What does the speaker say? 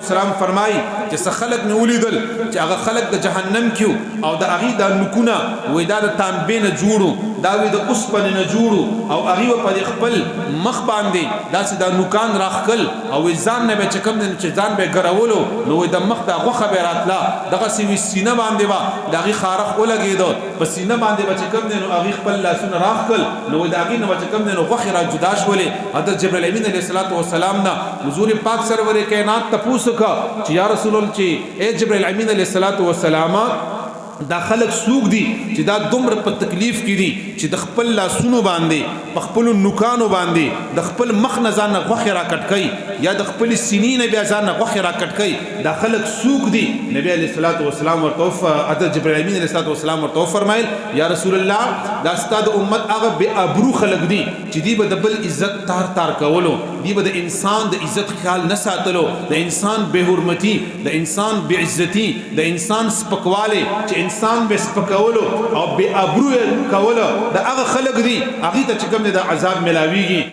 سلام فرمای چې څه خلق نه ولیدل چې هغه خلق د جهنم کیو او د هغه د نکونه وې دا د تانبې نه جوړو دا وې د اوسپنې نه جوړو او هغه په خپل مخ باندې داسې د نوکان راخکل او ځان نه به چکم نه چې ځان به ګرولو نو د مخ د غوخه به راتلا دغه سی سینه باندې وا دغه خارخ ولګېدو په سینه باندې به چکم نه هغه خپل لاسونه راخکل نو د هغه نه چکم نه غوخه را جدا شولې حضرت جبرائیل امین علیه السلام نه حضور پاک سرور کائنات تپوس چې یا رسول الله چې اے جبرائیل امین علیہ الصلوۃ والسلام دا خلق سوق دي چې دا دومره په تکلیف کې دي چې د خپل لاسونو باندې په خپل نوکانو باندې د خپل مخ نه ځان غوخه را کټکای یا د خپل سینې نه بیا ځان غوخه را کټکای دا خلق سوق دي نبی علیہ الصلوۃ والسلام ورته حضرت جبرائیل امین علیہ الصلوۃ والسلام ورته فرمایل یا رسول الله دا ستاد امت هغه به ابرو خلق دي چې دی به د بل عزت تار کولو دی به د انسان د عزت خیال نه ساتلو د انسان بے حرمتی د انسان بے عزتی د انسان سپکواله چې انسان به سپکولو او به ابرو کولو دا هغه خلق دي هغه ته چې کوم د عذاب ملاويږي